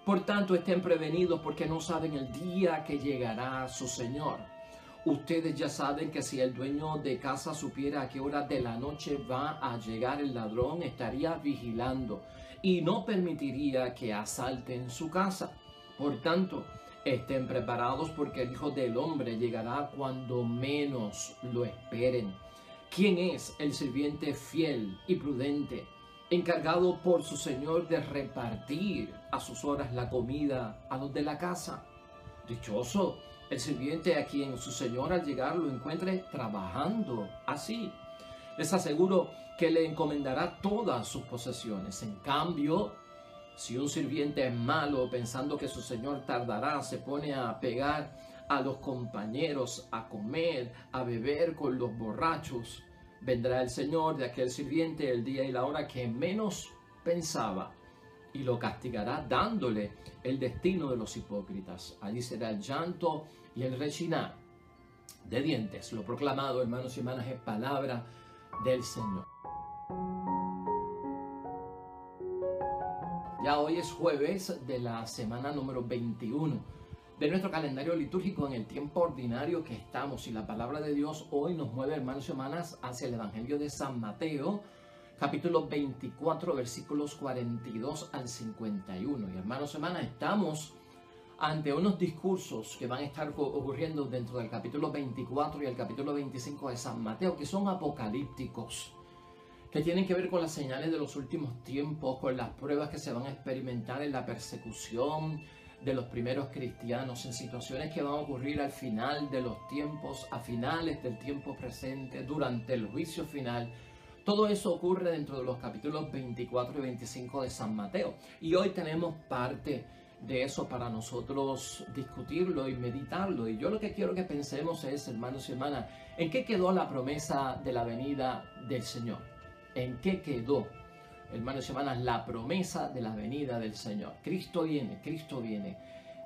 Por tanto, estén prevenidos porque no saben el día que llegará su Señor. Ustedes ya saben que si el dueño de casa supiera a qué hora de la noche va a llegar el ladrón, estaría vigilando y no permitiría que asalten su casa. Por tanto, estén preparados porque el Hijo del Hombre llegará cuando menos lo esperen. ¿Quién es el sirviente fiel y prudente, encargado por su Señor de repartir a sus horas la comida a los de la casa? Dichoso el sirviente a quien su Señor al llegar lo encuentre trabajando así. Les aseguro que le encomendará todas sus posesiones. En cambio, si un sirviente es malo, pensando que su Señor tardará, se pone a pegar a los compañeros, a comer, a beber con los borrachos, vendrá el Señor de aquel sirviente el día y la hora que menos pensaba y lo castigará dándole el destino de los hipócritas. Allí será el llanto y el rechinar de dientes. Lo proclamado, hermanos y hermanas, es palabra del Señor. Ya hoy es jueves de la semana número 21 de nuestro calendario litúrgico en el tiempo ordinario que estamos. Y la palabra de Dios hoy nos mueve, hermanos y hermanas, hacia el Evangelio de San Mateo, capítulo 24, versículos 42 al 51. Y hermanos y hermanas, estamos ante unos discursos que van a estar ocurriendo dentro del capítulo 24 y el capítulo 25 de San Mateo, que son apocalípticos, que tienen que ver con las señales de los últimos tiempos, con las pruebas que se van a experimentar en la persecución de los primeros cristianos, en situaciones que van a ocurrir al final de los tiempos, a finales del tiempo presente, durante el juicio final. Todo eso ocurre dentro de los capítulos 24 y 25 de San Mateo. Y hoy tenemos parte de eso para nosotros discutirlo y meditarlo. Y yo lo que quiero que pensemos es, hermanos y hermanas, ¿en qué quedó la promesa de la venida del Señor? ¿En qué quedó, hermanos y hermanas, la promesa de la venida del Señor? Cristo viene, Cristo viene.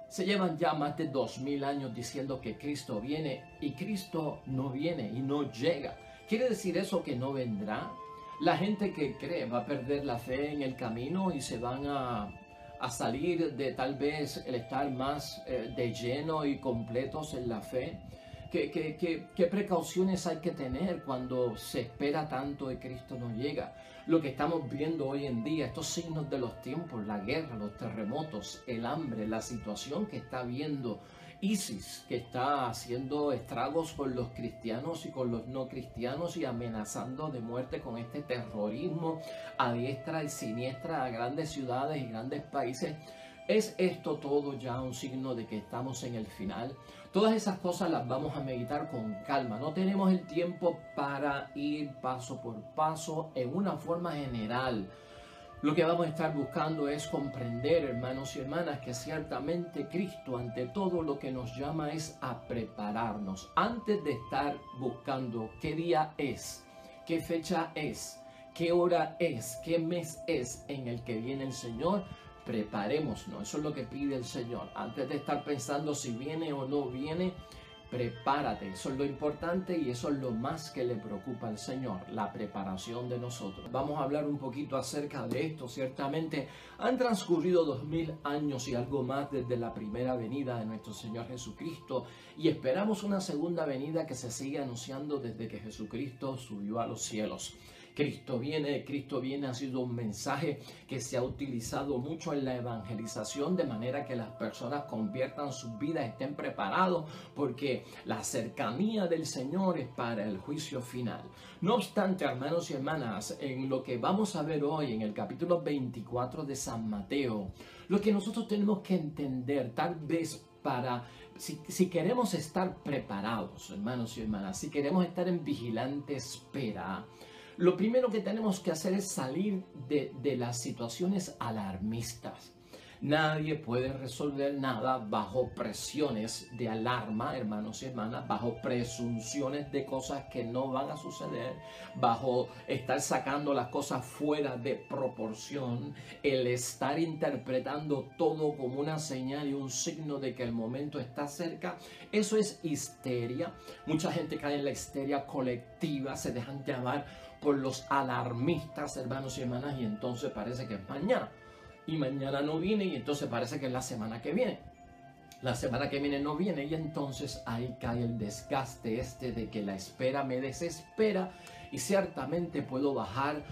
Se llevan ya más de 2000 años diciendo que Cristo viene y Cristo no viene y no llega. ¿Quiere decir eso que no vendrá? La gente que cree va a perder la fe en el camino y se van a salir de tal vez el estar más de lleno y completos en la fe. ¿Qué precauciones hay que tener cuando se espera tanto y Cristo no llega? Lo que estamos viendo hoy en día, estos signos de los tiempos, la guerra, los terremotos, el hambre, la situación que está viendo ISIS, que está haciendo estragos con los cristianos y con los no cristianos y amenazando de muerte con este terrorismo a diestra y siniestra a grandes ciudades y grandes países. ¿Es esto todo ya un signo de que estamos en el final? Todas esas cosas las vamos a meditar con calma. No tenemos el tiempo para ir paso por paso en una forma general. Lo que vamos a estar buscando es comprender, hermanos y hermanas, que ciertamente Cristo ante todo lo que nos llama es a prepararnos. Antes de estar buscando qué día es, qué fecha es, qué hora es, qué mes es en el que viene el Señor, preparémonos. Eso es lo que pide el Señor. Antes de estar pensando si viene o no viene, prepárate. Eso es lo importante y eso es lo más que le preocupa al Señor, la preparación de nosotros. Vamos a hablar un poquito acerca de esto. Ciertamente han transcurrido 2000 años y algo más desde la primera venida de nuestro Señor Jesucristo y esperamos una segunda venida que se sigue anunciando desde que Jesucristo subió a los cielos. Cristo viene ha sido un mensaje que se ha utilizado mucho en la evangelización, de manera que las personas conviertan sus vidas, estén preparados, porque la cercanía del Señor es para el juicio final. No obstante, hermanos y hermanas, en lo que vamos a ver hoy en el capítulo 24 de San Mateo, lo que nosotros tenemos que entender, tal vez si queremos estar preparados, hermanos y hermanas, si queremos estar en vigilante espera, lo primero que tenemos que hacer es salir de las situaciones alarmistas. Nadie puede resolver nada bajo presiones de alarma, hermanos y hermanas, bajo presunciones de cosas que no van a suceder, bajo estar sacando las cosas fuera de proporción, el estar interpretando todo como una señal y un signo de que el momento está cerca. Eso es histeria. Mucha gente cae en la histeria colectiva, se dejan llevar por los alarmistas, hermanos y hermanas, y entonces parece que es mañana. y mañana no viene y entonces parece que es la semana que viene. La semana que viene no viene y entonces ahí cae el desgaste de que la espera me desespera y ciertamente puedo bajar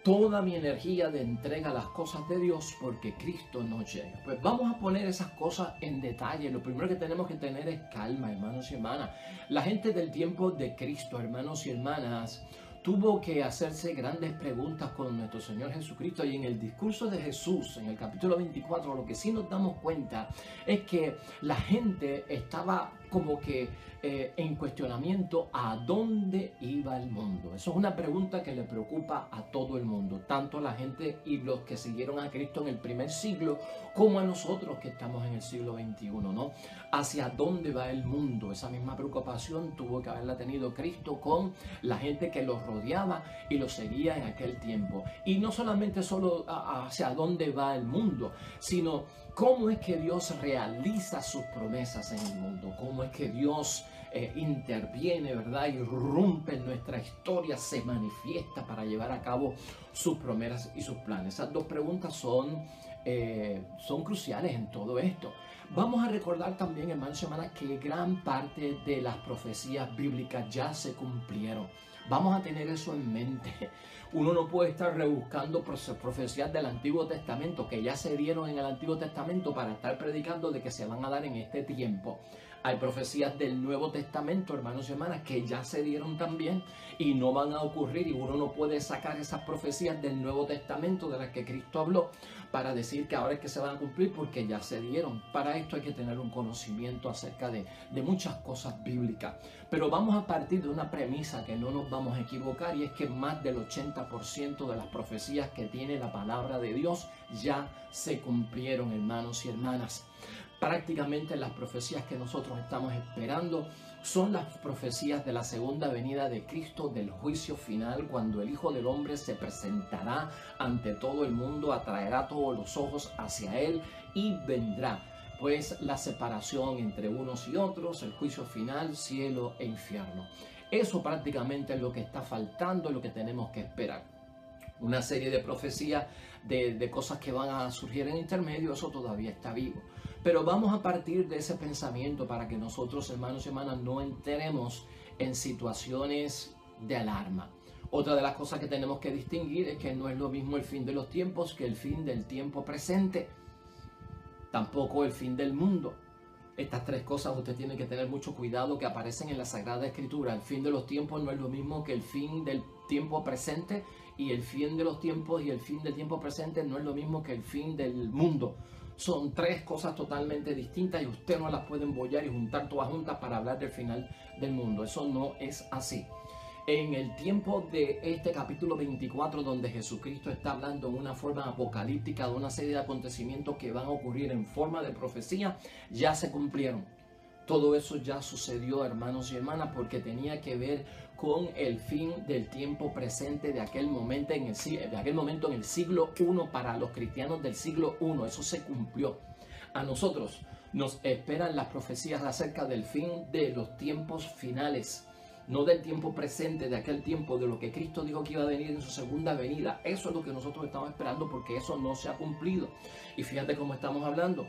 toda mi energía de entrega a las cosas de Dios porque Cristo no llega. Pues vamos a poner esas cosas en detalle. Lo primero que tenemos que tener es calma, hermanos y hermanas. La gente del tiempo de Cristo, hermanos y hermanas, tuvo que hacerse grandes preguntas con nuestro Señor Jesucristo, y en el discurso de Jesús, en el capítulo 24, lo que sí nos damos cuenta es que la gente estaba como que en cuestionamiento a dónde iba el mundo. Eso es una pregunta que le preocupa a todo el mundo, tanto a la gente y los que siguieron a Cristo en el primer siglo, como a nosotros que estamos en el siglo XXI, ¿no? ¿Hacia dónde va el mundo? Esa misma preocupación tuvo que haberla tenido Cristo con la gente que los rodeaba y los seguía en aquel tiempo. Y no solamente solo hacia dónde va el mundo, sino cómo es que Dios realiza sus promesas en el mundo, cómo es que Dios interviene, ¿verdad? Irrumpe en nuestra historia, se manifiesta para llevar a cabo sus promesas y sus planes. Esas dos preguntas son cruciales en todo esto. Vamos a recordar también, hermanos y hermanas, que gran parte de las profecías bíblicas ya se cumplieron. Vamos a tener eso en mente. Uno no puede estar rebuscando profecías del Antiguo Testamento que ya se dieron en el Antiguo Testamento para estar predicando de que se van a dar en este tiempo. Hay profecías del Nuevo Testamento, hermanos y hermanas, que ya se dieron también y no van a ocurrir, y uno no puede sacar esas profecías del Nuevo Testamento de las que Cristo habló para decir que ahora es que se van a cumplir porque ya se dieron. Para esto hay que tener un conocimiento acerca de muchas cosas bíblicas. Pero vamos a partir de una premisa que no nos vamos a equivocar, y es que más del 80% de las profecías que tiene la palabra de Dios ya se cumplieron, hermanos y hermanas. Prácticamente las profecías que nosotros estamos esperando son las profecías de la segunda venida de Cristo, del juicio final, cuando el Hijo del Hombre se presentará ante todo el mundo, atraerá todos los ojos hacia Él y vendrá. Pues la separación entre unos y otros, el juicio final, cielo e infierno. Eso prácticamente es lo que está faltando, lo que tenemos que esperar. Una serie de profecías de cosas que van a surgir en intermedio, eso todavía está vivo. Pero vamos a partir de ese pensamiento para que nosotros, hermanos y hermanas, no entremos en situaciones de alarma. Otra de las cosas que tenemos que distinguir es que no es lo mismo el fin de los tiempos que el fin del tiempo presente. Tampoco el fin del mundo. Estas tres cosas usted tiene que tener mucho cuidado, que aparecen en la Sagrada Escritura. El fin de los tiempos no es lo mismo que el fin del tiempo presente, y el fin de los tiempos y el fin del tiempo presente no es lo mismo que el fin del mundo. Son tres cosas totalmente distintas y usted no las puede embollar y juntar todas juntas para hablar del final del mundo. Eso no es así. En el tiempo de este capítulo 24, donde Jesucristo está hablando en una forma apocalíptica de una serie de acontecimientos que van a ocurrir en forma de profecía, ya se cumplieron. Todo eso ya sucedió, hermanos y hermanas, porque tenía que ver con el fin del tiempo presente de aquel momento en el siglo I, para los cristianos del siglo I. Eso se cumplió. A nosotros nos esperan las profecías acerca del fin de los tiempos finales, no del tiempo presente, de aquel tiempo, de lo que Cristo dijo que iba a venir en su segunda venida. Eso es lo que nosotros estamos esperando, porque eso no se ha cumplido. Y fíjate cómo estamos hablando.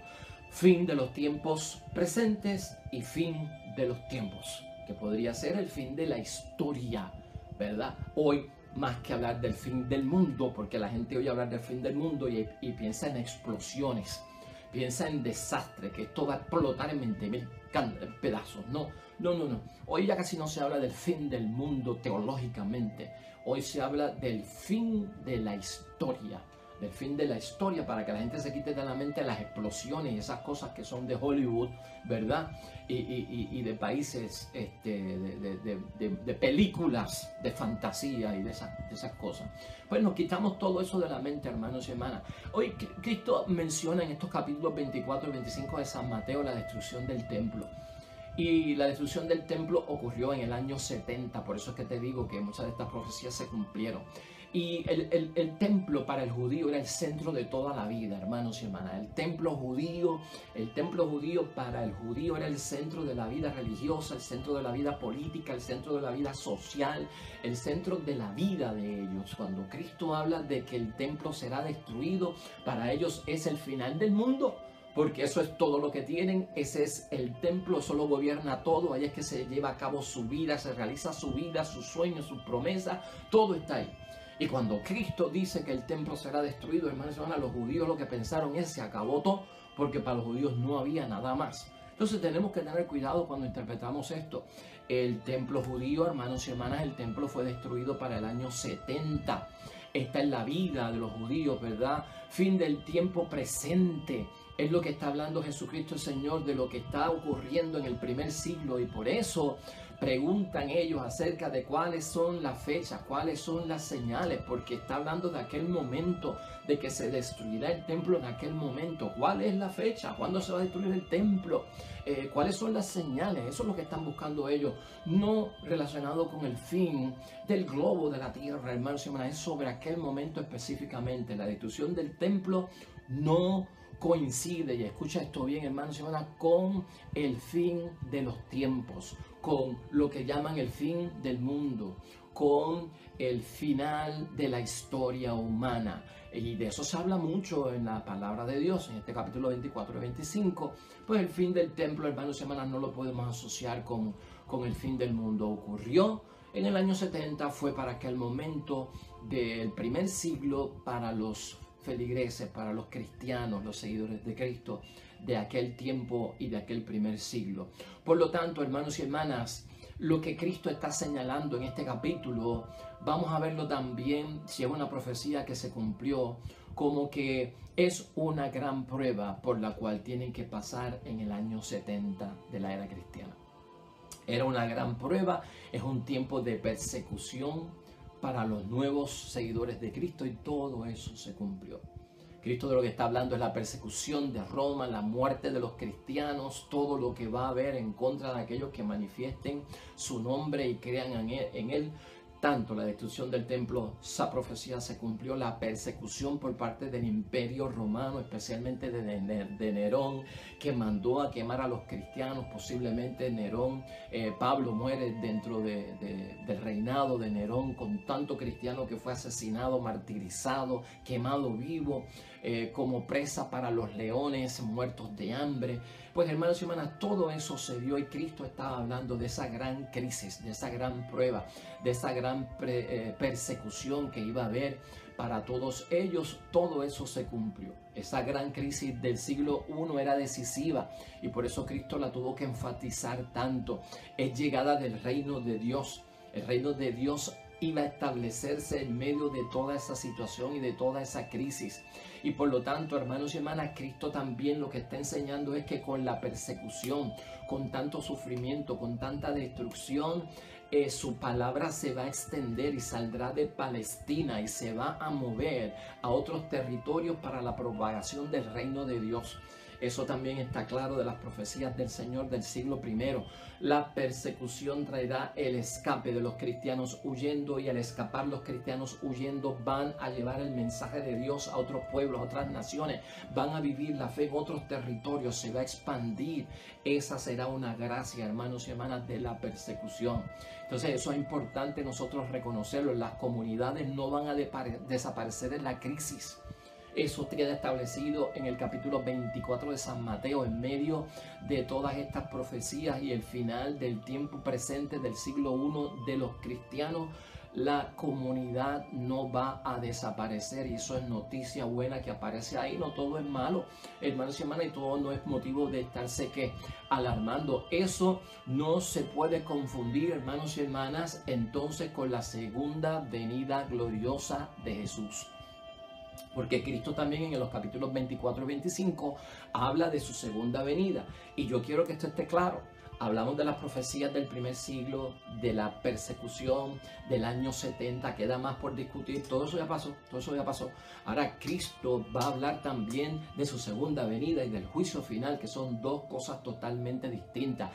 Fin de los tiempos presentes y fin de los tiempos, que podría ser el fin de la historia, ¿verdad? Hoy, más que hablar del fin del mundo, porque la gente oye hablar del fin del mundo y piensa en explosiones, piensa en desastre, que esto va a explotar en 20.000 pedazos. No. Hoy ya casi no se habla del fin del mundo teológicamente. Hoy se habla del fin de la historia. Del fin de la historia, para que la gente se quite de la mente las explosiones y esas cosas que son de Hollywood, ¿verdad? Y de países, de películas de fantasía y de esas cosas. Pues nos quitamos todo eso de la mente, hermanos y hermanas. Hoy Cristo menciona en estos capítulos 24 y 25 de San Mateo la destrucción del templo. Y la destrucción del templo ocurrió en el año 70, por eso es que te digo que muchas de estas profecías se cumplieron. Y el templo para el judío era el centro de toda la vida, hermanos y hermanas. El templo judío para el judío era el centro de la vida religiosa, el centro de la vida política, el centro de la vida social, el centro de la vida de ellos. Cuando Cristo habla de que el templo será destruido, para ellos es el final del mundo. Porque eso es todo lo que tienen, ese es el templo, eso lo gobierna todo, ahí es que se lleva a cabo su vida, se realiza su vida, sus sueños, sus promesas, todo está ahí. Y cuando Cristo dice que el templo será destruido, hermanos y hermanas, los judíos lo que pensaron es: se acabó todo, porque para los judíos no había nada más. Entonces tenemos que tener cuidado cuando interpretamos esto. El templo judío, hermanos y hermanas, el templo fue destruido para el año 70. Esta es la vida de los judíos, ¿verdad? Fin del tiempo presente. Es lo que está hablando Jesucristo el Señor, de lo que está ocurriendo en el primer siglo. Y por eso preguntan ellos acerca de cuáles son las fechas, cuáles son las señales, porque está hablando de aquel momento, de que se destruirá el templo en aquel momento. ¿Cuál es la fecha? ¿Cuándo se va a destruir el templo? ¿Cuáles son las señales? Eso es lo que están buscando ellos, no relacionado con el fin del globo de la tierra, hermanos y hermanas. Es sobre aquel momento específicamente. La destrucción del templo no coincide, y escucha esto bien, hermanos y hermanas, con el fin de los tiempos, con lo que llaman el fin del mundo, con el final de la historia humana. Y de eso se habla mucho en la palabra de Dios, en este capítulo 24 y 25. Pues el fin del templo, hermanos y hermanas, no lo podemos asociar con el fin del mundo. Ocurrió en el año 70, fue para aquel momento del primer siglo, para los feligreses, para los cristianos, los seguidores de Cristo de aquel tiempo y de aquel primer siglo. Por lo tanto, hermanos y hermanas, lo que Cristo está señalando en este capítulo, vamos a verlo también, si es una profecía que se cumplió, como que es una gran prueba por la cual tienen que pasar en el año 70 de la era cristiana. Era una gran prueba, es un tiempo de persecución para los nuevos seguidores de Cristo, y todo eso se cumplió. Cristo de lo que está hablando es la persecución de Roma, la muerte de los cristianos, todo lo que va a haber en contra de aquellos que manifiesten su nombre y crean en él. Tanto la destrucción del templo, esa profecía se cumplió, la persecución por parte del imperio romano, especialmente de Nerón, que mandó a quemar a los cristianos. Posiblemente Nerón, Pablo muere dentro del reinado de Nerón, con tanto cristiano que fue asesinado, martirizado, quemado vivo, como presa para los leones, muertos de hambre. Pues hermanos y hermanas, todo eso se dio, y Cristo estaba hablando de esa gran crisis, de esa gran prueba, de esa gran persecución que iba a haber para todos ellos. Todo eso se cumplió. Esa gran crisis del siglo I era decisiva, y por eso Cristo la tuvo que enfatizar tanto. Es llegada del reino de Dios. El reino de Dios iba a establecerse en medio de toda esa situación y de toda esa crisis. Y por lo tanto, hermanos y hermanas, Cristo también lo que está enseñando es que con la persecución, con tanto sufrimiento, con tanta destrucción, su palabra se va a extender y saldrá de Palestina y se va a mover a otros territorios para la propagación del reino de Dios. Eso también está claro de las profecías del Señor del siglo I. La persecución traerá el escape de los cristianos huyendo, y al escapar los cristianos huyendo van a llevar el mensaje de Dios a otros pueblos, a otras naciones. Van a vivir la fe en otros territorios, se va a expandir. Esa será una gracia, hermanos y hermanas, de la persecución. Entonces eso es importante nosotros reconocerlo. Las comunidades no van a desaparecer en la crisis. Eso queda establecido en el capítulo 24 de San Mateo, en medio de todas estas profecías y el final del tiempo presente del siglo I de los cristianos. La comunidad no va a desaparecer, y eso es noticia buena que aparece ahí. No todo es malo, hermanos y hermanas, y todo no es motivo de estarse alarmando. Eso no se puede confundir, hermanos y hermanas, entonces con la segunda venida gloriosa de Jesús. Porque Cristo también en los capítulos 24 y 25 habla de su segunda venida. Y yo quiero que esto esté claro. Hablamos de las profecías del primer siglo, de la persecución del año 70, queda más por discutir, todo eso ya pasó, todo eso ya pasó. Ahora Cristo va a hablar también de su segunda venida y del juicio final, que son dos cosas totalmente distintas.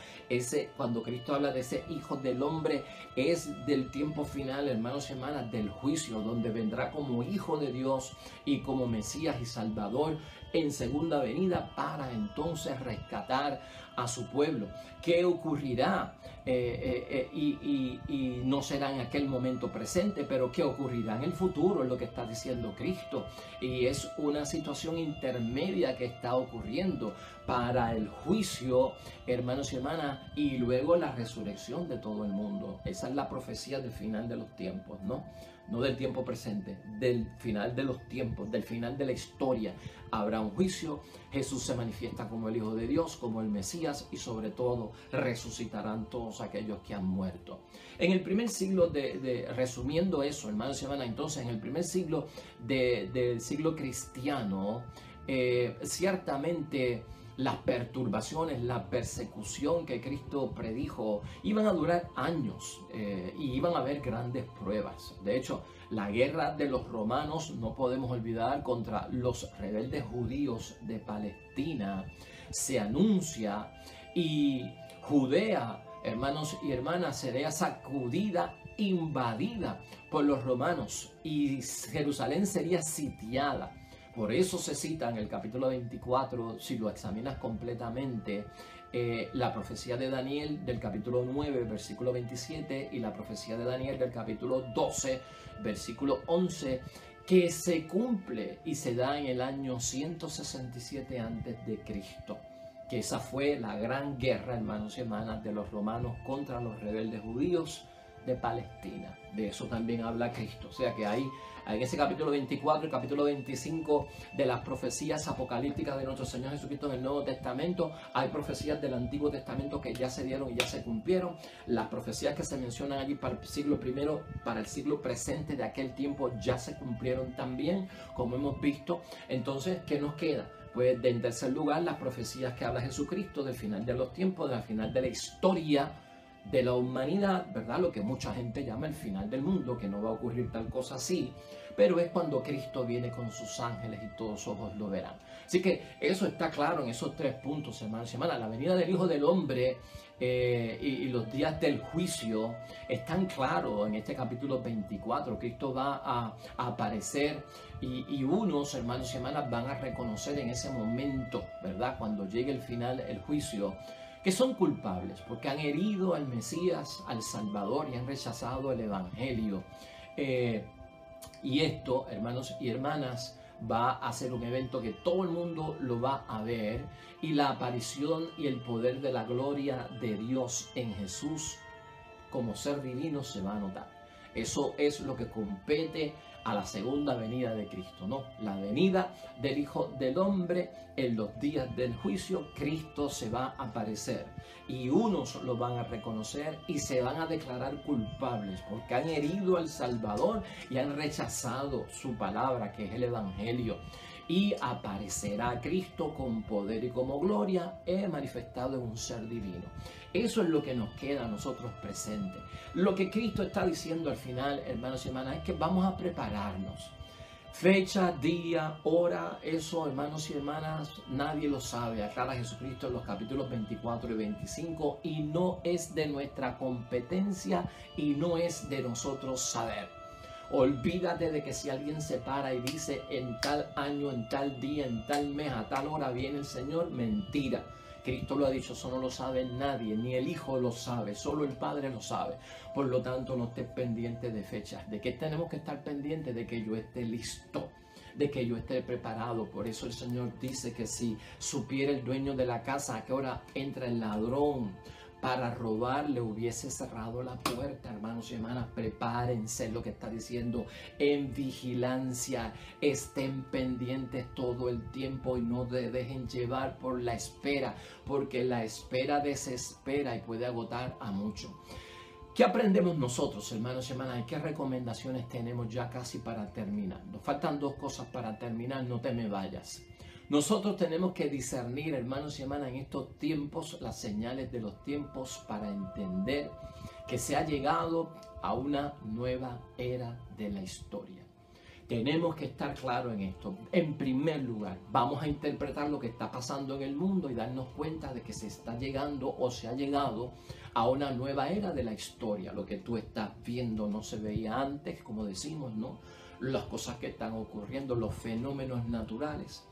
Cuando Cristo habla de ese Hijo del Hombre, es del tiempo final, hermanos y hermanas, del juicio, donde vendrá como Hijo de Dios y como Mesías y Salvador en segunda venida para entonces rescatar a su pueblo. ¿Qué ocurrirá? Y no será en aquel momento presente, pero ¿qué ocurrirá en el futuro? Es lo que está diciendo Cristo. Y es una situación intermedia que está ocurriendo para el juicio, hermanos y hermanas, y luego la resurrección de todo el mundo. Esa es la profecía del final de los tiempos, ¿no? No del tiempo presente, del final de los tiempos, del final de la historia. Habrá un juicio, Jesús se manifiesta como el Hijo de Dios, como el Mesías, y sobre todo resucitarán todos aquellos que han muerto. En el primer siglo, resumiendo eso, hermanos y hermanas, entonces en el primer siglo del siglo cristiano, ciertamente las perturbaciones, la persecución que Cristo predijo iban a durar años y iban a haber grandes pruebas. De hecho, la guerra de los romanos, no podemos olvidar, contra los rebeldes judíos de Palestina, se anuncia, y Judea, hermanos y hermanas, sería sacudida, invadida por los romanos, y Jerusalén sería sitiada. Por eso se cita en el capítulo 24, si lo examinas completamente, la profecía de Daniel del capítulo 9, versículo 27, y la profecía de Daniel del capítulo 12, versículo 11, que se cumple y se da en el año 167 a.C., que esa fue la gran guerra, hermanos y hermanas, de los romanos contra los rebeldes judíos de Palestina. De eso también habla Cristo. O sea que ahí, en ese capítulo 24 y capítulo 25 de las profecías apocalípticas de nuestro Señor Jesucristo en el Nuevo Testamento, hay profecías del Antiguo Testamento que ya se dieron y ya se cumplieron. Las profecías que se mencionan allí para el siglo primero, para el siglo presente de aquel tiempo, ya se cumplieron también, como hemos visto. Entonces, ¿qué nos queda? Pues en tercer lugar, las profecías que habla Jesucristo del final de los tiempos, del final de la historia de la humanidad, ¿verdad? Lo que mucha gente llama el final del mundo, que no va a ocurrir tal cosa así, pero es cuando Cristo viene con sus ángeles y todos ojos lo verán. Así que eso está claro en esos 3 puntos, hermanos y hermanas. La venida del Hijo del Hombre y los días del juicio están claros en este capítulo 24. Cristo va a aparecer y unos, hermanos y hermanas, van a reconocer en ese momento, ¿verdad? Cuando llegue el final, el juicio, que son culpables porque han herido al Mesías, al Salvador, y han rechazado el Evangelio. Y esto, hermanos y hermanas, va a ser un evento que todo el mundo lo va a ver, y la aparición y el poder de la gloria de Dios en Jesús como ser divino se va a notar. Eso es lo que compete a la segunda venida de Cristo, ¿no? La venida del Hijo del Hombre en los días del juicio. Cristo se va a aparecer y unos lo van a reconocer y se van a declarar culpables porque han herido al Salvador y han rechazado su palabra, que es el Evangelio. Y aparecerá Cristo con poder y como gloria, manifestado en un ser divino. Eso es lo que nos queda a nosotros presentes. Lo que Cristo está diciendo al final, hermanos y hermanas, es que vamos a prepararnos. Fecha, día, hora, eso, hermanos y hermanas, nadie lo sabe. Aclara Jesucristo en los capítulos 24 y 25, y no es de nuestra competencia y no es de nosotros saber. Olvídate de que si alguien se para y dice en tal año, en tal día, en tal mes, a tal hora viene el Señor, mentira. Cristo lo ha dicho, eso no lo sabe nadie, ni el Hijo lo sabe, solo el Padre lo sabe. Por lo tanto, no estés pendiente de fechas. ¿De qué tenemos que estar pendientes? De que yo esté listo, de que yo esté preparado. Por eso el Señor dice que si supiera el dueño de la casa a qué hora entra el ladrón para robar, le hubiese cerrado la puerta. Hermanos y hermanas, prepárense, lo que está diciendo, en vigilancia, estén pendientes todo el tiempo y no se dejen llevar por la espera, porque la espera desespera y puede agotar a muchos. ¿Qué aprendemos nosotros, hermanos y hermanas? ¿Y qué recomendaciones tenemos ya casi para terminar? Nos faltan 2 cosas para terminar, no te me vayas. Nosotros tenemos que discernir, hermanos y hermanas, en estos tiempos, las señales de los tiempos para entender que se ha llegado a una nueva era de la historia. Tenemos que estar claros en esto. En primer lugar, vamos a interpretar lo que está pasando en el mundo y darnos cuenta de que se está llegando o se ha llegado a una nueva era de la historia. Lo que tú estás viendo no se veía antes, como decimos, ¿no? Las cosas que están ocurriendo, los fenómenos naturales,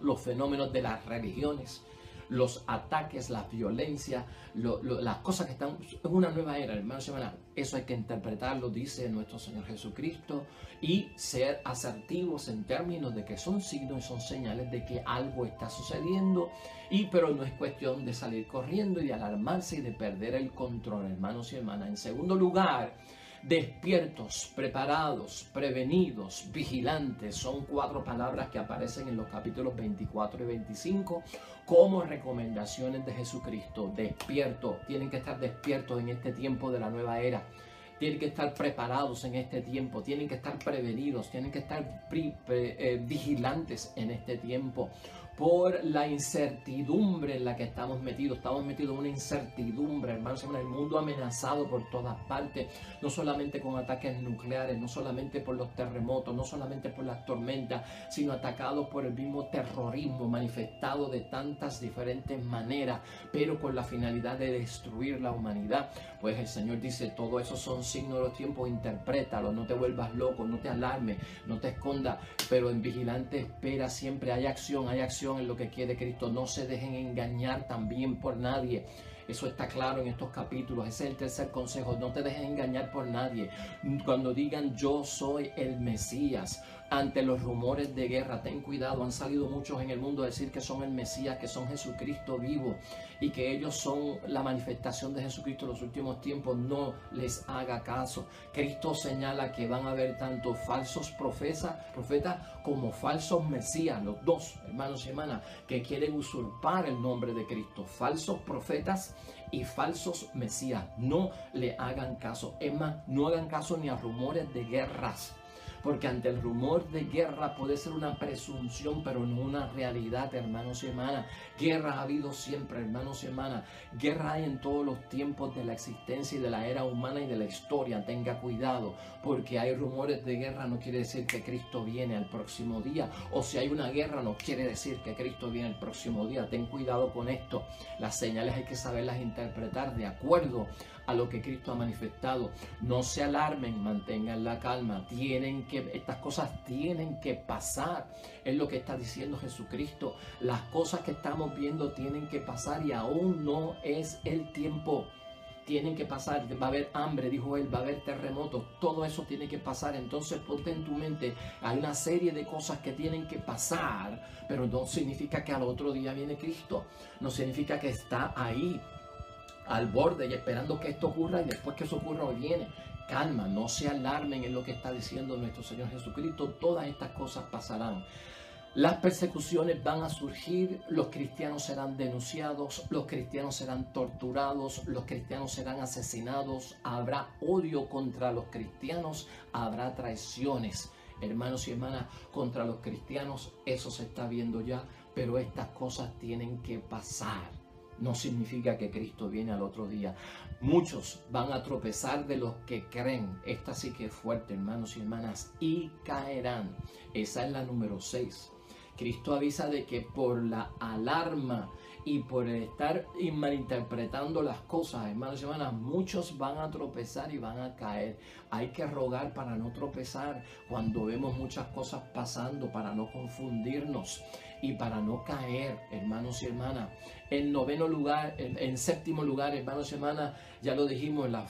los fenómenos de las religiones, los ataques, la violencia, las cosas que están en una nueva era, hermanos y hermanas. Eso hay que interpretarlo, dice nuestro Señor Jesucristo, y ser asertivos en términos de que son signos y son señales de que algo está sucediendo, pero no es cuestión de salir corriendo y de alarmarse y de perder el control, hermanos y hermanas. En segundo lugar, despiertos, preparados, prevenidos, vigilantes. Son 4 palabras que aparecen en los capítulos 24 y 25 como recomendaciones de Jesucristo. Despiertos, tienen que estar despiertos en este tiempo de la nueva era. Tienen que estar preparados en este tiempo, tienen que estar prevenidos, tienen que estar vigilantes en este tiempo. Por la incertidumbre en la que estamos metidos en una incertidumbre, hermanos, en el mundo amenazado por todas partes, no solamente con ataques nucleares, no solamente por los terremotos, no solamente por las tormentas, sino atacados por el mismo terrorismo manifestado de tantas diferentes maneras, pero con la finalidad de destruir la humanidad. Pues el Señor dice, todo eso son signos de los tiempos, interprétalo, no te vuelvas loco, no te alarmes, no te escondas, pero en vigilante espera, siempre hay acción en lo que quiere Cristo. No se dejen engañar también por nadie. Eso está claro en estos capítulos. Ese es el tercer consejo. No te dejes engañar por nadie. Cuando digan yo soy el Mesías, ante los rumores de guerra, ten cuidado. Han salido muchos en el mundo a decir que son el Mesías, que son Jesucristo vivo y que ellos son la manifestación de Jesucristo en los últimos tiempos. No les haga caso. Cristo señala que van a haber tanto falsos profetas como falsos Mesías, los dos, hermanos y hermanas, que quieren usurpar el nombre de Cristo. Falsos profetas y falsos Mesías. No le hagan caso. Es más, no hagan caso ni a rumores de guerras. Porque ante el rumor de guerra puede ser una presunción, pero no una realidad, hermanos y hermanas. Guerra ha habido siempre, hermanos y hermanas. Guerra hay en todos los tiempos de la existencia y de la era humana y de la historia. Tenga cuidado, porque hay rumores de guerra no quiere decir que Cristo viene al próximo día. O si hay una guerra no quiere decir que Cristo viene el próximo día. Ten cuidado con esto. Las señales hay que saberlas interpretar de acuerdo a lo que Cristo ha manifestado. No se alarmen, mantengan la calma. Estas cosas tienen que pasar. Es lo que está diciendo Jesucristo. Las cosas que estamos viendo tienen que pasar y aún no es el tiempo. Tienen que pasar. Va a haber hambre, dijo él, va a haber terremotos. Todo eso tiene que pasar. Entonces ponte en tu mente, hay una serie de cosas que tienen que pasar, pero no significa que al otro día viene Cristo. No significa que está ahí al borde y esperando que esto ocurra y después que eso ocurra viene. Calma, no se alarmen en lo que está diciendo nuestro Señor Jesucristo. Todas estas cosas pasarán. Las persecuciones van a surgir, los cristianos serán denunciados, los cristianos serán torturados, los cristianos serán asesinados, habrá odio contra los cristianos, habrá traiciones, hermanos y hermanas, contra los cristianos. Eso se está viendo ya, pero estas cosas tienen que pasar. No significa que Cristo viene al otro día. Muchos van a tropezar de los que creen. Esta sí que es fuerte, hermanos y hermanas, y caerán. Esa es la número 6. Cristo avisa de que por la alarma y por estar malinterpretando las cosas, hermanos y hermanas, muchos van a tropezar y van a caer. Hay que rogar para no tropezar cuando vemos muchas cosas pasando, para no confundirnos y para no caer, hermanos y hermanas. En noveno lugar, en séptimo lugar, hermanos y hermanas, ya lo dijimos, los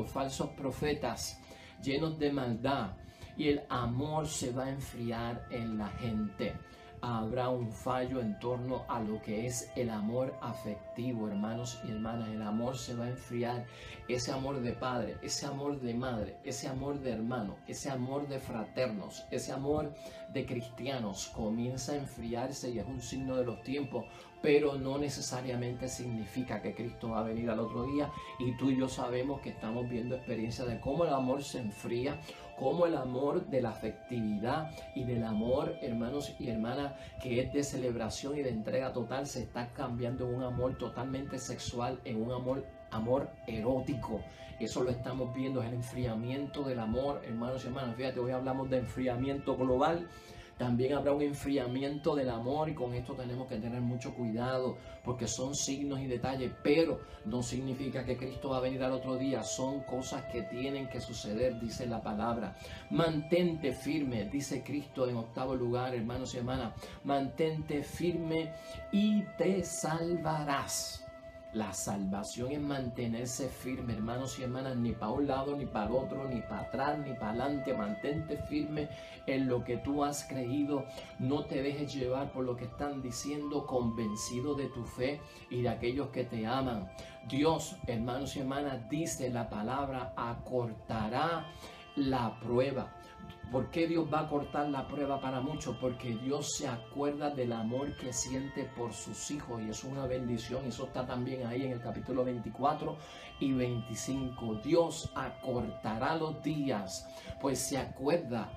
falsos profetas llenos de maldad, y el amor se va a enfriar en la gente. Habrá un fallo en torno a lo que es el amor afectivo, hermanos y hermanas. El amor se va a enfriar. Ese amor de padre, ese amor de madre, ese amor de hermano, ese amor de fraternos, ese amor de cristianos comienza a enfriarse y es un signo de los tiempos, pero no necesariamente significa que Cristo va a venir al otro día. Y tú y yo sabemos que estamos viendo experiencias de cómo el amor se enfría, cómo el amor de la afectividad y del amor, hermanos y hermanas, que es de celebración y de entrega total, se está cambiando en un amor totalmente sexual, en un amor erótico. Eso lo estamos viendo, es el enfriamiento del amor, hermanos y hermanas. Fíjate, hoy hablamos de enfriamiento global. También habrá un enfriamiento del amor, y con esto tenemos que tener mucho cuidado porque son signos y detalles, pero no significa que Cristo va a venir al otro día. Son cosas que tienen que suceder, dice la palabra. Mantente firme, dice Cristo en 8º lugar, hermanos y hermanas. Mantente firme y te salvarás. La salvación es mantenerse firme, hermanos y hermanas, ni para un lado, ni para el otro, ni para atrás, ni para adelante. Mantente firme en lo que tú has creído. No te dejes llevar por lo que están diciendo, convencido de tu fe y de aquellos que te aman. Dios, hermanos y hermanas, dice la palabra, acortará la prueba. ¿Por qué Dios va a cortar la prueba para muchos? Porque Dios se acuerda del amor que siente por sus hijos, y es una bendición. Eso está también ahí en el capítulo 24 y 25. Dios acortará los días, pues se acuerda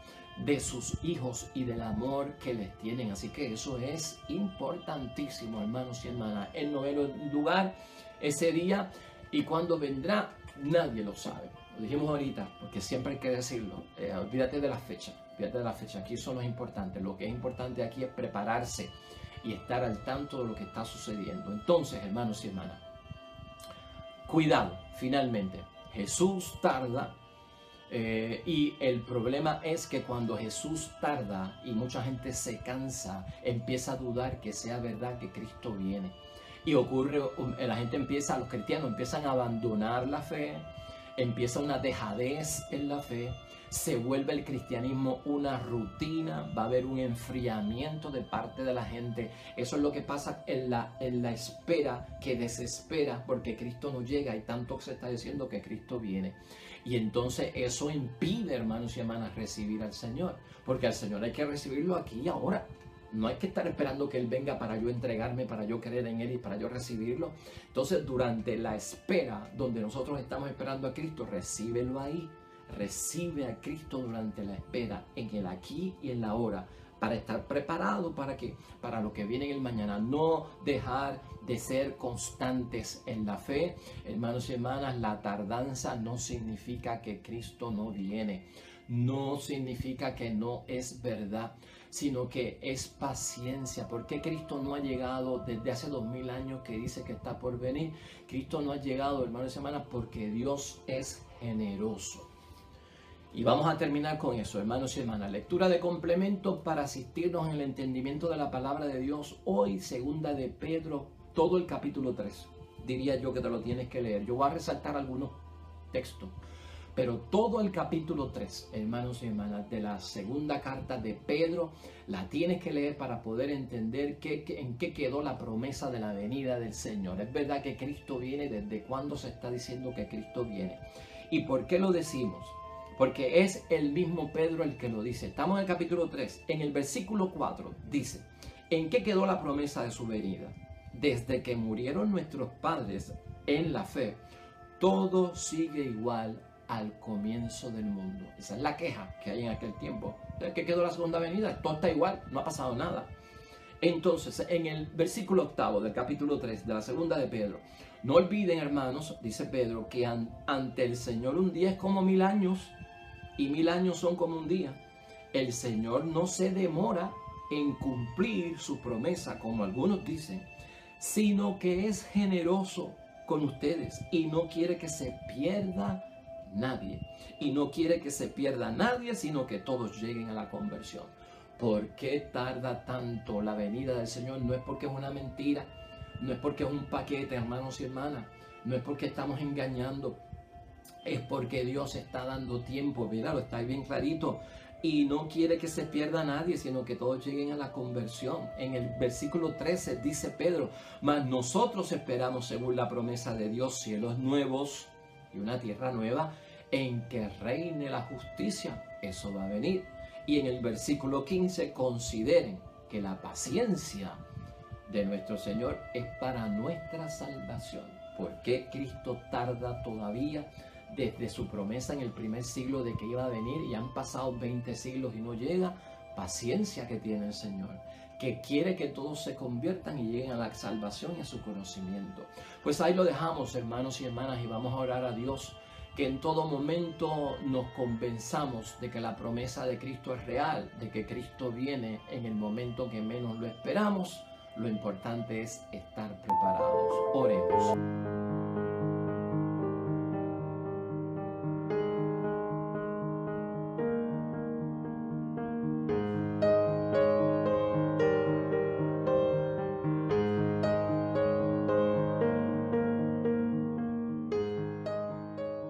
de sus hijos y del amor que les tienen. Así que eso es importantísimo, hermanos y hermanas. En 9º lugar, ese día, y cuándo vendrá, nadie lo sabe. Lo dijimos ahorita, porque siempre hay que decirlo. Olvídate de la fecha. Olvídate de la fecha. Aquí eso no es importante. Lo que es importante aquí es prepararse y estar al tanto de lo que está sucediendo. Entonces, hermanos y hermanas, cuidado, finalmente. Jesús tarda. Y el problema es que cuando Jesús tarda y mucha gente se cansa, empieza a dudar que sea verdad que Cristo viene. Y ocurre, la gente empieza, los cristianos empiezan a abandonar la fe. Empieza una dejadez en la fe, se vuelve el cristianismo una rutina, va a haber un enfriamiento de parte de la gente. Eso es lo que pasa en la espera, que desespera porque Cristo no llega, y tanto que se está diciendo que Cristo viene. Y entonces eso impide, hermanos y hermanas, recibir al Señor, porque al Señor hay que recibirlo aquí y ahora. No hay que estar esperando que Él venga para yo entregarme, para yo creer en Él y para yo recibirlo. Entonces, durante la espera, donde nosotros estamos esperando a Cristo, recíbelo ahí. Recibe a Cristo durante la espera, en el aquí y en la ahora, para estar preparado para lo que viene en el mañana. No dejar de ser constantes en la fe. Hermanos y hermanas, la tardanza no significa que Cristo no viene. No significa que no es verdad, sino que es paciencia. ¿Por qué Cristo no ha llegado desde hace 2000 años que dice que está por venir? Cristo no ha llegado, hermanos y hermanas, porque Dios es generoso. Y vamos a terminar con eso, hermanos y hermanas. Lectura de complemento para asistirnos en el entendimiento de la palabra de Dios. Hoy, 2 de Pedro, todo el capítulo 3. Diría yo que te lo tienes que leer. Yo voy a resaltar algunos textos. Pero todo el capítulo 3, hermanos y hermanas, de la segunda carta de Pedro, la tienes que leer para poder entender en qué quedó la promesa de la venida del Señor. Es verdad que Cristo viene. ¿Desde cuándo se está diciendo que Cristo viene? ¿Y por qué lo decimos? Porque es el mismo Pedro el que lo dice. Estamos en el capítulo 3. En el versículo 4 dice: ¿en qué quedó la promesa de su venida? Desde que murieron nuestros padres en la fe, todo sigue igual al comienzo del mundo. Esa es la queja que hay en aquel tiempo. ¿De qué quedó la segunda venida? Todo está igual, no ha pasado nada. Entonces, en el versículo 8 del capítulo 3 de la segunda de Pedro, no olviden, hermanos, dice Pedro, que ante el Señor un día es como 1000 años, y 1000 años son como un día. El Señor no se demora en cumplir su promesa, como algunos dicen, sino que es generoso con ustedes y no quiere que se pierda nadie. Y no quiere que se pierda nadie, sino que todos lleguen a la conversión. ¿Por qué tarda tanto la venida del Señor? No es porque es una mentira, no es porque es un paquete, hermanos y hermanas, no es porque estamos engañando, es porque Dios está dando tiempo. Mira, lo está ahí bien clarito. Y no quiere que se pierda nadie, sino que todos lleguen a la conversión. En el versículo 13 dice Pedro: mas nosotros esperamos, según la promesa de Dios, cielos nuevos y una tierra nueva en que reine la justicia. Eso va a venir. Y en el versículo 15, consideren que la paciencia de nuestro Señor es para nuestra salvación. ¿Por qué Cristo tarda todavía desde su promesa en el primer siglo de que iba a venir y han pasado 20 siglos y no llega? Paciencia que tiene el Señor, que quiere que todos se conviertan y lleguen a la salvación y a su conocimiento. Pues ahí lo dejamos, hermanos y hermanas, y vamos a orar a Dios que en todo momento nos convenzamos de que la promesa de Cristo es real, de que Cristo viene en el momento que menos lo esperamos. Lo importante es estar preparados. Oremos.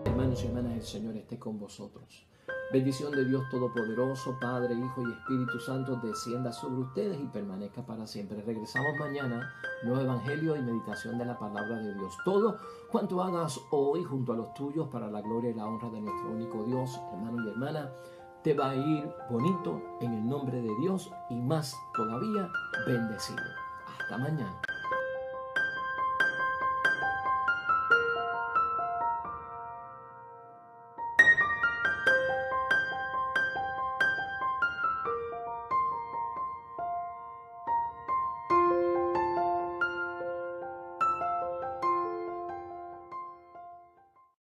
Hermanos y hermanas, el Señor esté con vosotros. Bendición de Dios Todopoderoso, Padre, Hijo y Espíritu Santo, descienda sobre ustedes y permanezca para siempre. Regresamos mañana, nuevo Evangelio y meditación de la palabra de Dios. Todo cuanto hagas hoy junto a los tuyos para la gloria y la honra de nuestro único Dios, hermano y hermana, te va a ir bonito en el nombre de Dios y más todavía bendecido. Hasta mañana.